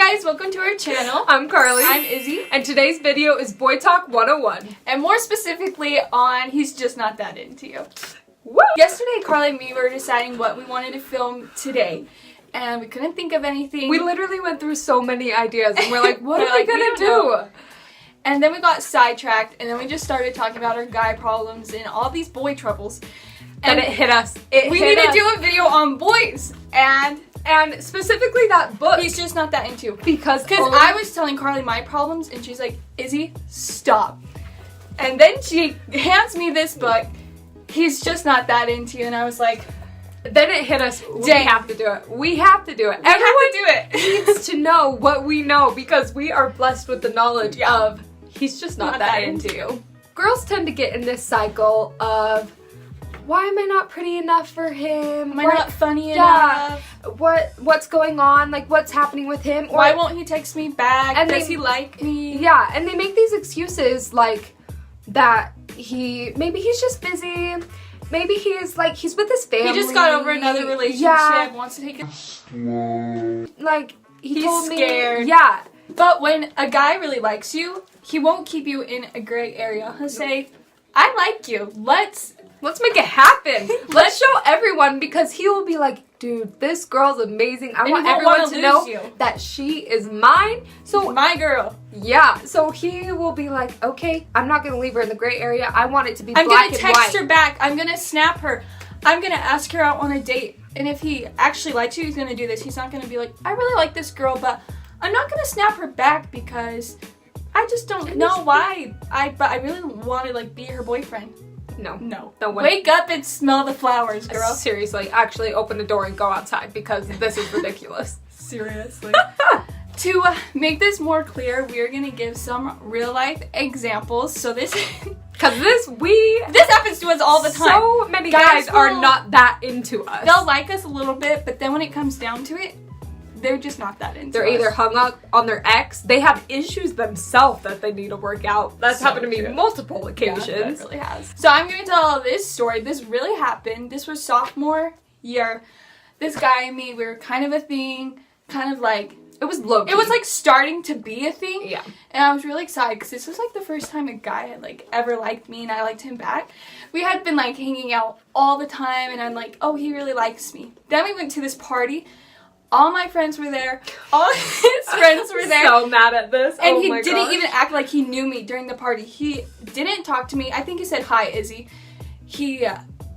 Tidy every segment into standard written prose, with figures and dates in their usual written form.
guys, welcome to our channel. I'm Carly. I'm Izzy. And today's video is Boy Talk 101. And more specifically on He's Just Not That Into You. Woo! Yesterday, Carly and me were deciding what we wanted to film today. And we couldn't think of anything. We literally went through so many ideas and we're like, what are we gonna do? Know. And then we got sidetracked and then we just started talking about our guy problems and all these boy troubles. And it hit us. We need to do a video on boys and specifically that book. He's Just Not That Into You. Because I was telling Carly my problems and she's like, Izzy, stop. And then she hands me this book, He's Just Not That Into You, and I was like, then it hit us. We have to do it. We have to do it. Everyone needs to know what we know because we are blessed with the knowledge of He's Just Not That Into You. Girls tend to get in this cycle of, why am I not pretty enough for him? Am I not funny enough? What's going on? Like, what's happening with him? Why won't he text me back? And does he like me? Yeah, and they make these excuses like that maybe he's just busy. Maybe he's with his family. He just got over another relationship, wants to take it. Like, he's told scared. Me. Yeah. But when a guy really likes you, he won't keep you in a gray area. He'll say, I like you. Let's make it happen. Let's show everyone, because he will be like, dude, this girl's amazing. I want everyone to know that she is mine. So my girl. Yeah. So he will be like, okay, I'm not gonna leave her in the gray area. I want it to be black and white. I'm gonna text her back. I'm gonna snap her. I'm gonna ask her out on a date. And if he actually likes you, he's gonna do this. He's not gonna be like, I really like this girl, but I'm not gonna snap her back because I just don't know why. But I really want to like be her boyfriend. No. Wake up and smell the flowers, girl. Seriously, actually open the door and go outside because this is ridiculous. Seriously. To make this more clear, we're gonna give some real life examples. So this happens to us all the time. So many guys are not that into us. They'll like us a little bit, but then when it comes down to it, they're just not that into us. They're either hung up on their ex, they have issues themselves that they need to work out. That's happened to me multiple occasions. Yeah, that really has. So I'm going to tell this story. This really happened. This was sophomore year. This guy and me, we were kind of a thing, kind of like... It was low-key. It was like starting to be a thing. Yeah. And I was really excited because this was like the first time a guy had like ever liked me and I liked him back. We had been like hanging out all the time and I'm like, oh, he really likes me. Then we went to this party. All my friends were there. All his friends were there. So mad at this. And he didn't even act like he knew me during the party. He didn't talk to me. I think he said, hi, Izzy. He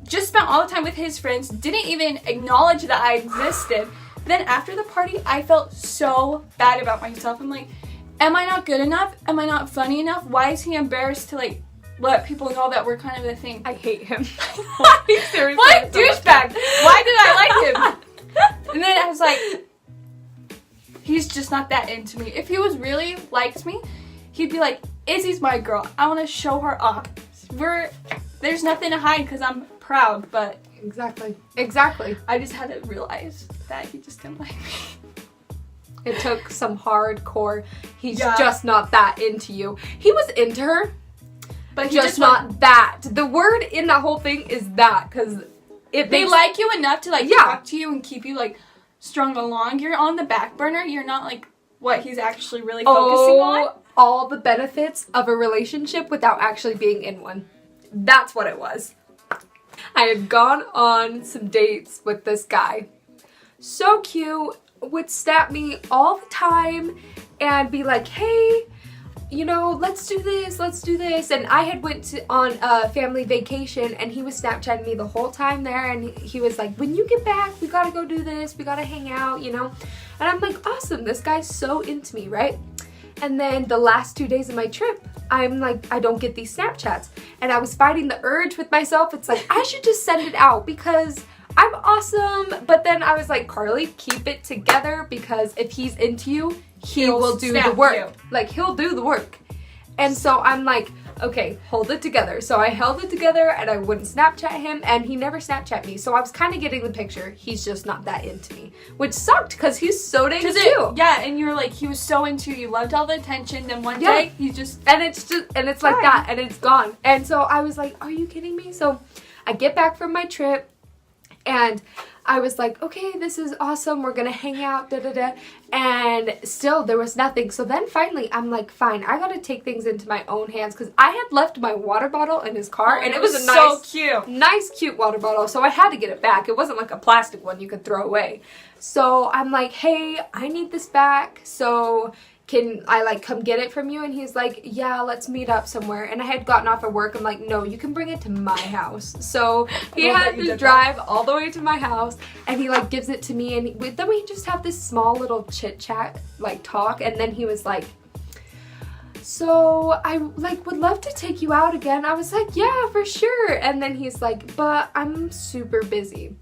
just spent all the time with his friends. Didn't even acknowledge that I existed. Then after the party, I felt so bad about myself. I'm like, am I not good enough? Am I not funny enough? Why is he embarrassed to like let people know that we're kind of a thing? I hate him. Seriously. What douchebag? Why did I like him? And then I was like, he's just not that into me. If he was really liked me, he'd be like, Izzy's my girl. I want to show her off. There's nothing to hide because I'm proud, but... Exactly. I just had to realize that he just didn't like me. It took some hardcore, he's just not that into you. He was into her, but just not that. The word in that whole thing is that, because... If they like you enough to like talk to you and keep you like strung along, you're on the back burner. You're not like what he's actually really focusing on. All the benefits of a relationship without actually being in one. That's what it was. I had gone on some dates with this guy. So cute, would snap me all the time and be like, hey, you know, let's do this. And I had went on a family vacation and he was Snapchatting me the whole time there and he was like, when you get back, we gotta go do this, we gotta hang out, you know? And I'm like, awesome, this guy's so into me, right? And then the last 2 days of my trip, I'm like, I don't get these Snapchats. And I was fighting the urge with myself. It's like, I should just send it out because I'm awesome. But then I was like, Carly, keep it together because if he's into you, he will do the work. Like, he'll do the work. And so I'm like, okay, hold it together. So I held it together and I wouldn't Snapchat him and he never Snapchat me. So I was kind of getting the picture. He's just not that into me, which sucked because he's so dang cute. Yeah, and you're like, he was so into you, loved all the attention. Then one day he just, and it's like that and it's gone. And so I was like, are you kidding me? So I get back from my trip and I was like, okay, this is awesome. We're gonna hang out, da da da. And still there was nothing. So then finally I'm like, fine, I gotta take things into my own hands because I had left my water bottle in his car and it was a nice, cute water bottle. So I had to get it back. It wasn't like a plastic one you could throw away. So I'm like, hey, I need this back. So can I like come get it from you? And he's like, yeah, let's meet up somewhere. And I had gotten off of work. I'm like, no, you can bring it to my house. So he had to drive all the way to my house and he like gives it to me. And then we just have this small little chit chat, like talk. And then he was like, so I like would love to take you out again. I was like, yeah, for sure. And then he's like, but I'm super busy.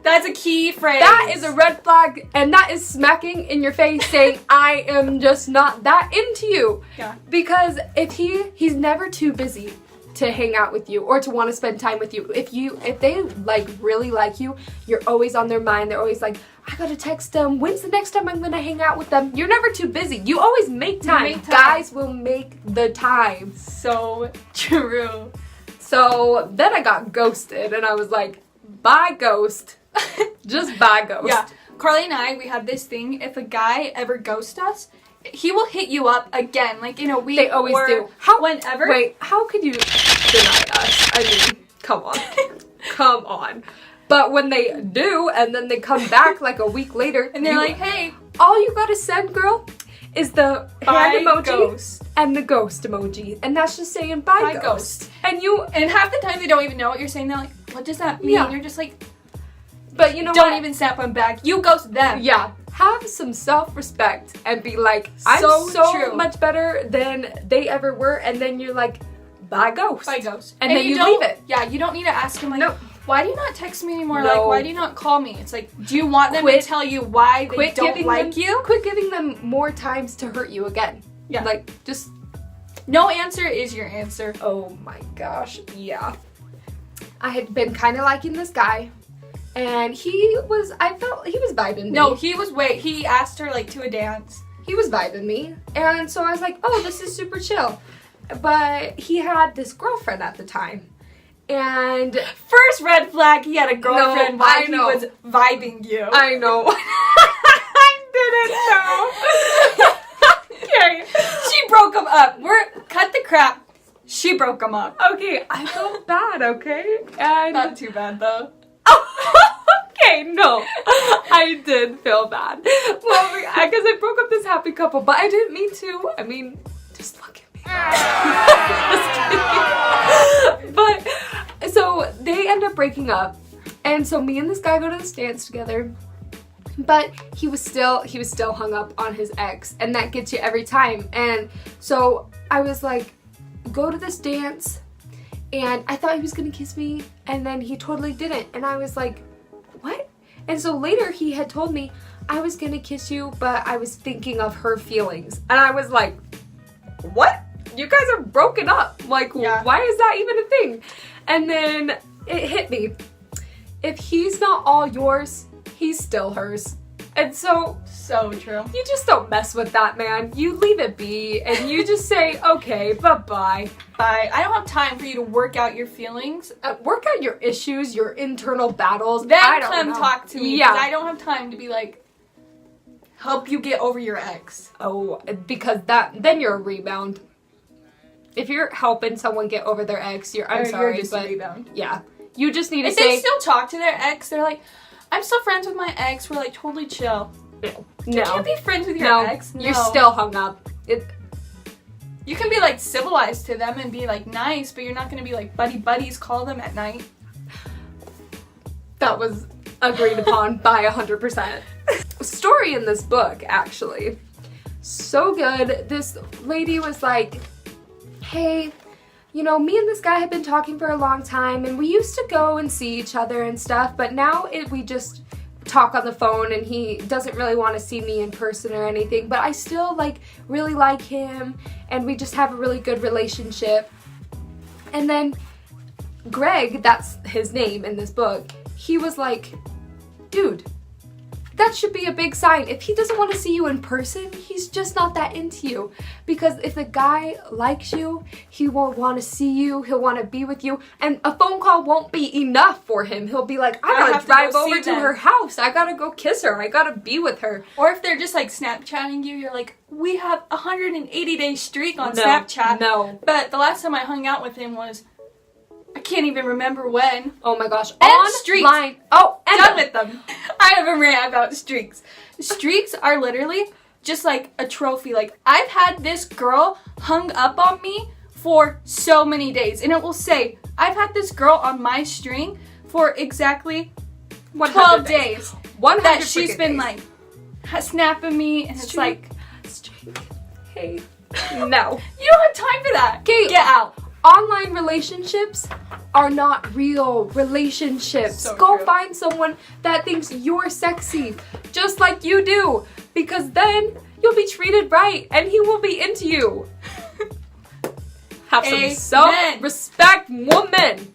That's a key phrase. That is a red flag, and that is smacking in your face saying, I am just not that into you. Yeah. Because if he's never too busy to hang out with you or to want to spend time with you. If they like really like you, you're always on their mind. They're always like, I gotta text them. When's the next time I'm gonna hang out with them? You're never too busy. You always make time. Guys will make the time. So true. So then I got ghosted, and I was like, bye, ghost. Just bye, ghost. Yeah. Carly and I, we have this thing. If a guy ever ghosts us, he will hit you up again, like in a week. They always do. Whenever. Wait, how could you deny us? I mean, come on. Come on. But when they do, and then they come back like a week later, and they're like, hey, all you gotta send, girl, is the hand emoji ghost. And the ghost emoji. And that's just saying bye, ghost. And half the time they don't even know what you're saying. They're like, what does that mean? Yeah. You're just like, but you know don't what? even snap them back. You ghost them. Yeah. Have some self-respect and be like, I'm so much better than they ever were. And then you're like, bye, ghost. Bye, ghost. And then you leave it. Yeah, you don't need to ask them like, nope. Why do you not text me anymore? No. Like, why do you not call me? It's like, do you want them to tell you why they don't like you? Quit giving them more times to hurt you again. Yeah. Like, just... No answer is your answer. Oh my gosh, yeah. I had been kind of liking this guy, and I felt he was vibing me. No, he asked her like to a dance. He was vibing me, and so I was like, oh, this is super chill. But he had this girlfriend at the time. And first red flag, he had a girlfriend while he was vibing you. I know. I didn't know. Okay. She broke him up. Cut the crap. She broke him up. Okay, I felt bad, okay? And not too bad though. Okay, no. I did feel bad. Well, because I broke up this happy couple, but I didn't mean to. I mean, just look at me. But so they end up breaking up, and so me and this guy go to this dance together. But he was still hung up on his ex, and that gets you every time. And so I was like, go to this dance, and I thought he was gonna kiss me, and then he totally didn't. And I was like, what? And so later he had told me, I was gonna kiss you, but I was thinking of her feelings. And I was like, what? You guys are broken up. Like, Why is that even a thing? And then it hit me. If he's not all yours, he's still hers. And so true. You just don't mess with that, man. You leave it be, and you just say, okay, bye-bye. Bye. I don't have time for you to work out your feelings. Work out your issues, your internal battles. Then come talk to me. Yeah. I don't have time to be like, help you get over your ex. Oh, because then you're a rebound. If you're helping someone get over their ex, I'm sorry, you're just but a rebound. Yeah. You just need to if they still talk to their ex, they're like, I'm still friends with my ex. We're like totally chill. No. You can't be friends with your ex. No. You're still hung up. You can be like civilized to them and be like nice, but you're not gonna be like buddies. Call them at night. That was agreed upon by 100%. Story in this book, actually. So good. This lady was like, hey, you know, me and this guy have been talking for a long time, and we used to go and see each other and stuff, but now we just talk on the phone, and he doesn't really want to see me in person or anything, but I still really like him, and we just have a really good relationship. And then Greg, that's his name in this book, he was like, dude, that should be a big sign. If he doesn't want to see you in person, he's just not that into you. Because if the guy likes you, he will want to see you, he'll want to be with you, and a phone call won't be enough for him. He'll be like, I gotta drive over to her house, I gotta go kiss her, I gotta be with her. Or if they're just like Snapchatting you, you're like, we have a 180-day streak on Snapchat. No. But the last time I hung out with him was, I can't even remember when. Oh my gosh. And streaks. Oh, and done with them. I have a rant about streaks. Streaks are literally just like a trophy. Like, I've had this girl hung up on me for so many days. And it will say, I've had this girl on my string for exactly 12 days. 100 that she's been days. like snapping me. And it's like, streak. Hey. No. You don't have time for that. Okay. Get out. Online relationships are not real relationships. So Go true. find someone that thinks you're sexy, just like you do, because then you'll be treated right and he will be into you. Have some Amen. self-respect, woman.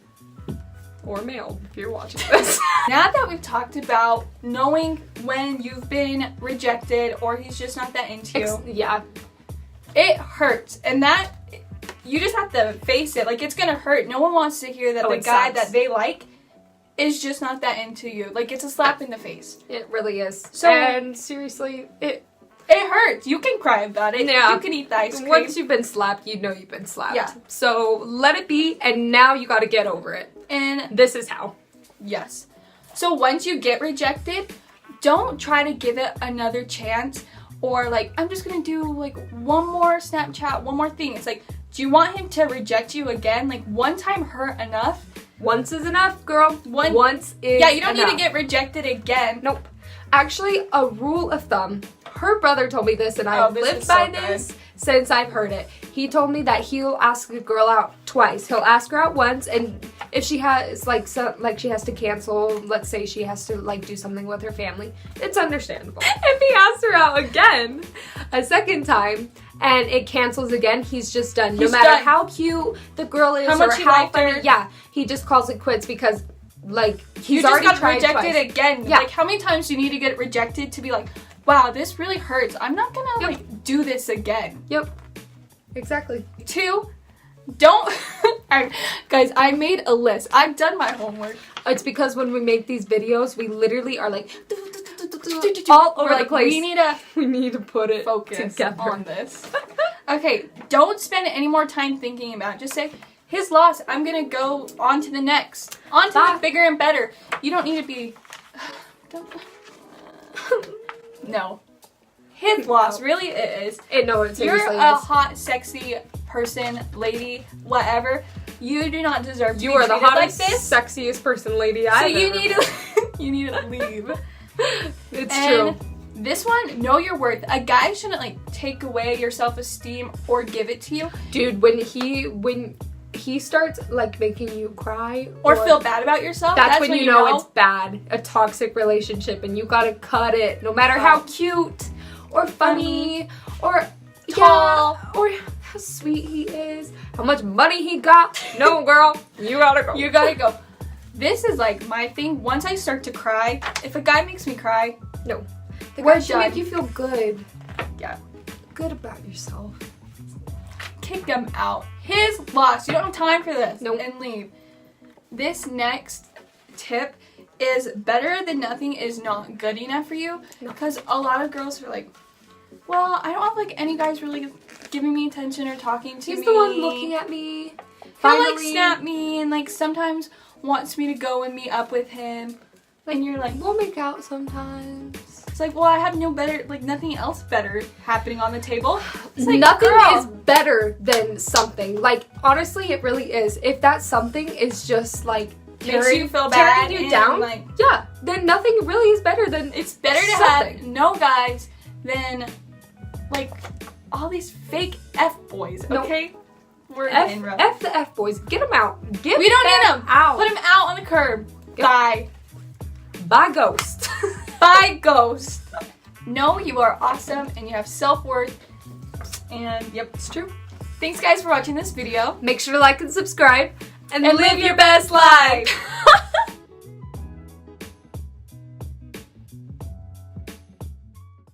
Or male, if you're watching this. Now that we've talked about knowing when you've been rejected or he's just not that into you, Yeah. it hurts. And that, you just have to face it. Like, it's gonna hurt. No one wants to hear that the guy sucks. that they like is just not that into you. Like, it's a slap in the face. It really is. So- and seriously, It hurts. You can cry about it. Yeah. You can eat the ice cream. once you've been slapped, you know you've been slapped. Yeah. So let it be, and now you gotta get over it. And This is how. yes. So once you get rejected, don't try to give it another chance or like, I'm just gonna do like one more Snapchat, one more thing. It's like, do you want him to reject you again? Like, one time hurt enough. Once is enough, girl. Once is Yeah, you don't enough. need to get rejected again. Nope. Actually, a rule of thumb. Her brother told me this, and I've this lived is by so good. this since I've heard it. He told me that he'll ask a girl out twice. He'll ask her out once, and if she has she has to cancel, let's say she has to like do something with her family, it's understandable. If he asks her out again a second time and it cancels again, he's just done. No He's matter done. how cute the girl is How or much he how liked funny, her. yeah, he just calls it quits because like he's You just already got tried rejected twice. again. Yeah. Like, how many times do you need to get rejected to be like, wow, this really hurts. I'm not gonna like do this again. Yep. Exactly. 2, don't. Alright, guys, I made a list. I've done my homework. It's because when we make these videos, we literally are like all over the place. We need to put it focus together. on this. Okay, don't spend any more time thinking about it. Just say, his loss, I'm gonna go on to the next. On to Bye. the bigger and better. You don't need to be... Don't... No. His loss, really it is. No, it You're seriously a is. hot, sexy person, lady, whatever. You do not deserve to You be are the treated like hottest, this. sexiest person, lady. So I've you ever need met. to you need to leave. It's And true. this one, know your worth. A guy shouldn't like take away your self-esteem or give it to you Dude, when he starts like making you cry or feel bad about yourself. that's when you know it's bad. A toxic relationship, and you gotta cut it. No matter how cute or funny or Tall. yeah, or how sweet he is, how much money he got. No, girl, you gotta go. You gotta go. This is like my thing. Once I start to cry, if a guy makes me cry, No. The We're guy should done. make you feel good. yeah, Good about yourself. kick him out. His loss. You don't have time for this. Nope. And leave. This next tip is better than nothing is not good enough for you. No. Because a lot of girls are like, well, I don't have like any guys really giving me attention or talking to me. He's the one looking at me. He'll like snap me and like sometimes wants me to go and meet up with him. And you're like, We'll make out sometimes. it's like, well, I have no better, like nothing else better happening on the table. It's like, Nothing girl, is better than something. Like, honestly, it really is. If that something is just like makes you feel bad, tearing you and, down, like, yeah, then nothing really is better than it's better to something. have no guys than like all these fake F boys. Nope. Okay, we're F, in rough. F the F boys. Get them out. Get We don't need them them. out. Put them out on the curb. Yep. Bye. Bye, ghost. Bye, ghost. Know you are awesome and you have self-worth. And yep, It's true. thanks guys for watching this video. Make sure to like and subscribe. And live your best life.